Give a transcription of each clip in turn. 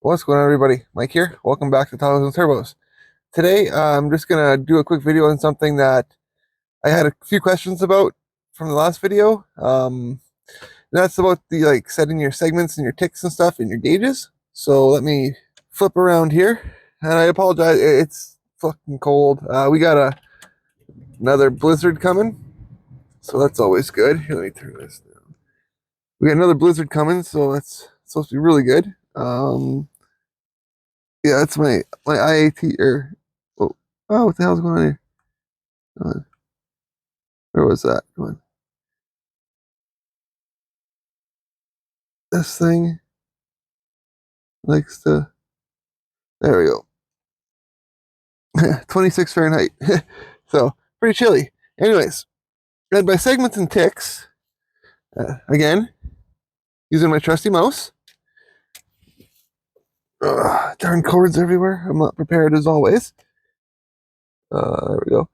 What's going on, everybody? Mike here. Welcome back to Tahoes and Turbos. Today, I'm just gonna do a quick video on something that I had a few questions about from the last video. That's about the setting your segments and your ticks and stuff in your gauges. So let me flip around here, and I apologize. It's fucking cold. We got another blizzard coming, so that's always good. Here, let me turn this down. We got another blizzard coming, so that's supposed to be really good. Yeah, that's my IAT or what the hell's going on here? Where was that? Come on. This thing likes to. There we go. 26 Fahrenheit. So pretty chilly. Anyways, read by segments and ticks. Again, using my trusty mouse. Darn cords everywhere. I'm not prepared as always. There we go.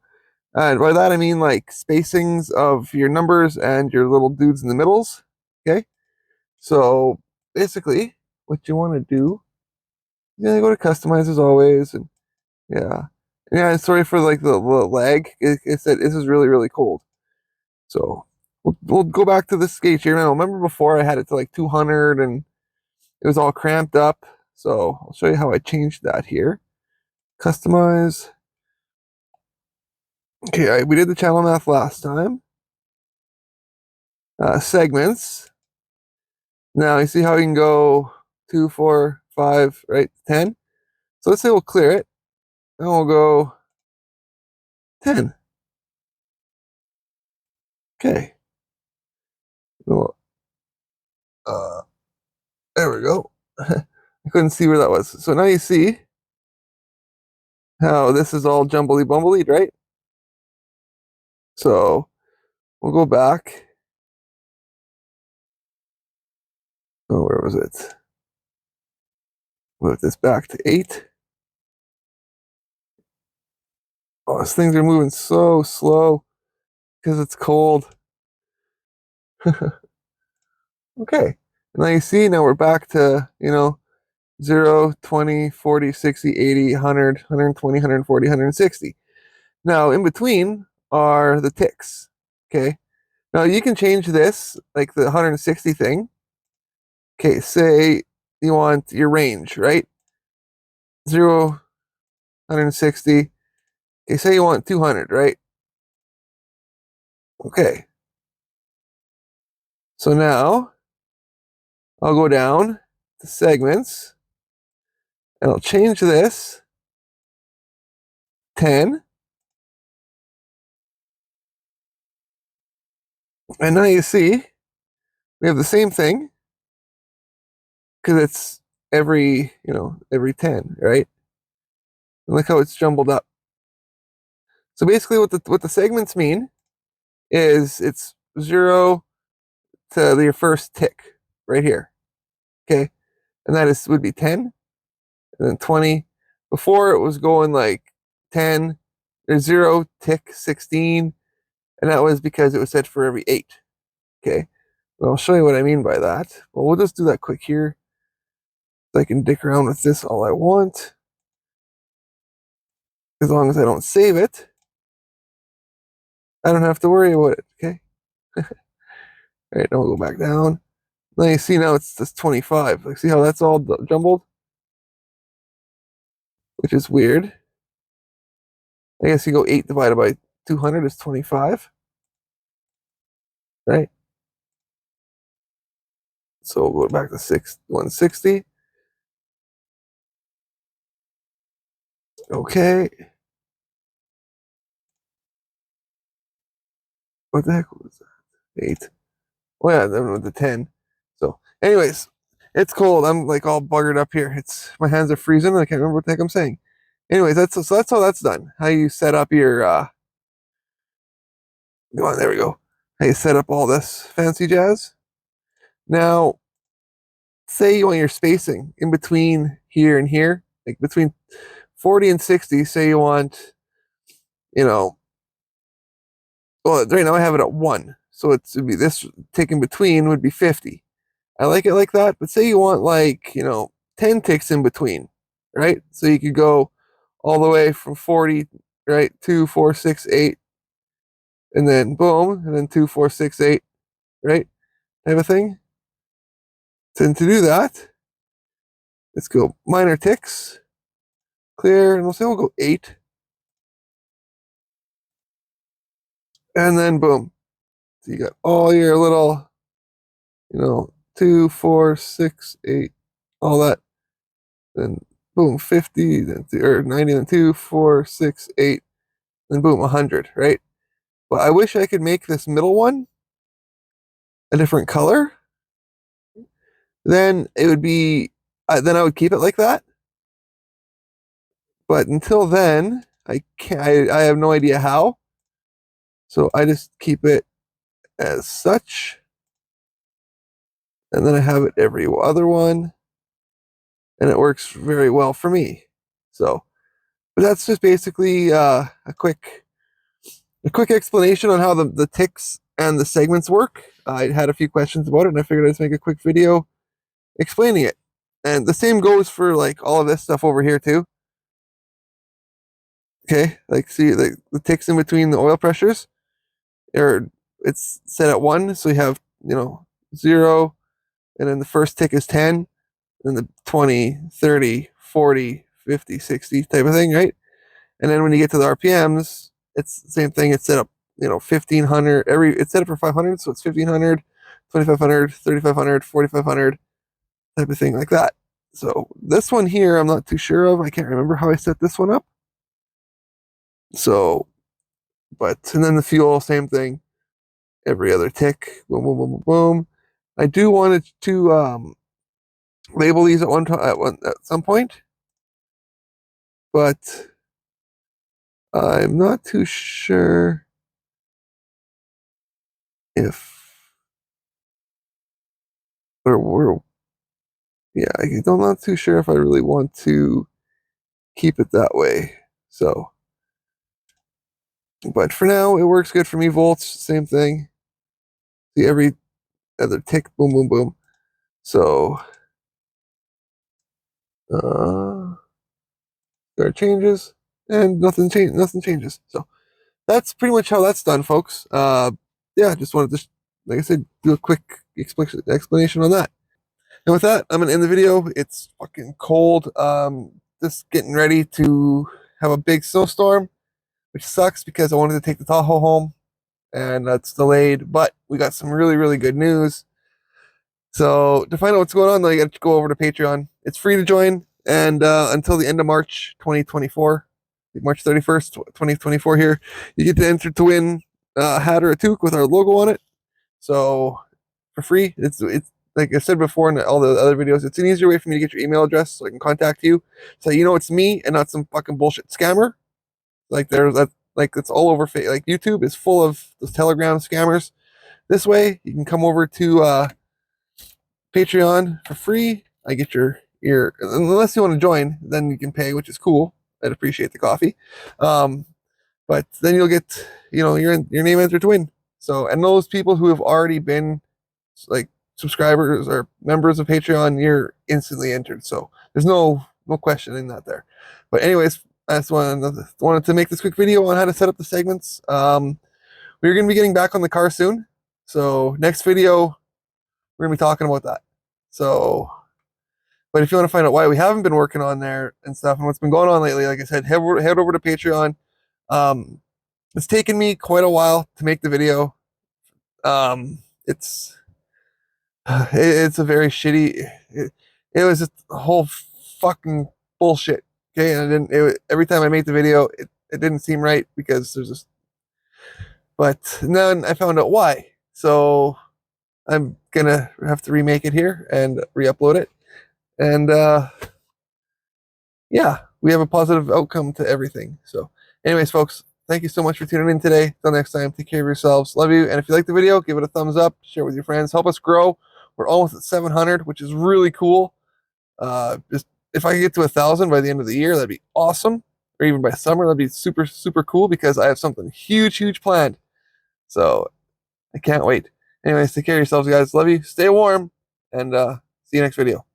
And by that I mean like spacings of your numbers and your little dudes in the middles. Okay. So basically, what you want to do, you go to customize as always, and yeah. Sorry for like the lag. It's that this is really really cold. So we'll go back to this gauge here now. Remember before I had it to like 200 and it was all cramped up. So I'll show you how I changed that here. Customize. Okay, we did the channel math last time. Segments. Now you see how you can go 2, 4, 5, right? 10. So let's say we'll clear it. And we'll go 10. Okay. Well, there we go. I couldn't see where that was. So now you see how this is all jumbly bumbly, right? So we'll go back. Oh, where was it? Move this back to 8. Oh, these things are moving so slow because it's cold. Okay. And now you see, now we're back to, 0, 20, 40, 60, 80, 100, 120, 140, 160. Now, in between are the ticks. Okay. Now, you can change this, like the 160 thing. Okay, say you want your range, right? 0, 160. Okay, say you want 200, right? Okay. So now I'll go down to segments and I'll change this 10. And now you see we have the same thing because it's every 10, right? And look how it's jumbled up. So basically what the segments mean is it's 0 to your first tick right here. Okay. And that would be 10 and then 20. Before it was going like 10, there's 0, tick, 16, and that was because it was set for every 8. Okay. And I'll show you what I mean by that. Well, we'll just do that quick here. So I can dick around with this all I want. As long as I don't save it, I don't have to worry about it. Okay. All right, now we'll go back down. Now you see now it's just 25. Like, see how that's all jumbled? Which is weird. I guess you go 8 divided by 200 is 25. Right? So we'll go back to 160. Okay. What the heck was that? 8. Oh yeah, then with the 10. So anyways, it's cold. I'm like all buggered up here. My hands are freezing. I can't remember what the heck I'm saying. Anyways, that's how that's done. How you set up your come on, there we go. How you set up all this fancy jazz. Now, say you want your spacing in between here and here, like between 40 and 60, say you want, well, right now I have it at 1. So it'd be this tick in between would be 50. I like it like that, but say you want like, 10 ticks in between, right? So you could go all the way from 40, right? 2, 4, 6, 8, and then boom, and then 2, 4, 6, 8, right? Type of thing. So to do that, let's go minor ticks, clear, and we'll say we'll go 8. And then boom. So you got all your little, 2, 4, 6, 8, all that. Then boom, 50, then or 90, then 2, 4, 6, 8, then boom, 100, right? But I wish I could make this middle one a different color. Then it would be, then I would keep it like that. But until then, I can't. I have no idea how. So I just keep it as such, and then I have it every other one, and it works very well for me. So, but that's just basically a quick explanation on how the ticks and the segments work. I had a few questions about it, and I figured I'd just make a quick video explaining it. And the same goes for like all of this stuff over here too. Okay, like see the ticks in between the oil pressures, or it's set at 1, so you have 0, and then the first tick is 10, then the 20, 30, 40, 50, 60 type of thing, right? And then when you get to the RPMs, it's the same thing. It's set up 1500 it's set up for 500, so it's 1500, 2500, 3500, 4500 type of thing like that. So this one here I'm not too sure of. I can't remember how I set this one up. So, and then the fuel, same thing. Every other tick, boom, boom, boom, boom, boom. I do want to label these at some point, but I'm not too sure if or yeah, I'm not too sure if I really want to keep it that way. So, but for now, it works good for me. Volts, same thing. See every other tick, boom, boom, boom. So, there are changes, and nothing changes. So that's pretty much how that's done, folks. Yeah, just wanted to, like I said, do a quick explanation on that. And with that, I'm gonna end the video. It's fucking cold. Just getting ready to have a big snowstorm, which sucks because I wanted to take the Tahoe home, and that's delayed. But we got some really, really good news. So to find out what's going on, though, you got to go over to Patreon. It's free to join, and until the end of March 2024, March 31st, 2024 here, you get to enter to win a hat or a toque with our logo on it. So for free, it's like I said before in all the other videos, it's an easier way for me to get your email address so I can contact you, so it's me and not some fucking bullshit scammer. Like there's that, like it's all over. Like YouTube is full of those Telegram scammers. This way, you can come over to Patreon for free. I get your unless you want to join, then you can pay, which is cool. I'd appreciate the coffee. But then you'll get, your name entered to win. So, and those people who have already been like subscribers or members of Patreon, you're instantly entered. So there's no questioning that there. But anyways, I just wanted to make this quick video on how to set up the segments. We're going to be getting back on the car soon. So next video, we're going to be talking about that. So, but if you want to find out why we haven't been working on there and stuff and what's been going on lately, like I said, head over to Patreon. It's taken me quite a while to make the video. It's a very shitty. It was just a whole fucking bullshit. Okay, and every time I made the video, it didn't seem right because there's just. But then I found out why. So I'm gonna have to remake it here and re-upload it. And yeah, we have a positive outcome to everything. So, anyways, folks, thank you so much for tuning in today. Till next time, take care of yourselves. Love you. And if you like the video, give it a thumbs up, share it with your friends, help us grow. We're almost at 700, which is really cool. Just if I could get to 1,000 by the end of the year, that'd be awesome. Or even by summer, that'd be super, super cool because I have something huge planned. So I can't wait. Anyways, take care of yourselves, guys. Love you. Stay warm, and see you next video.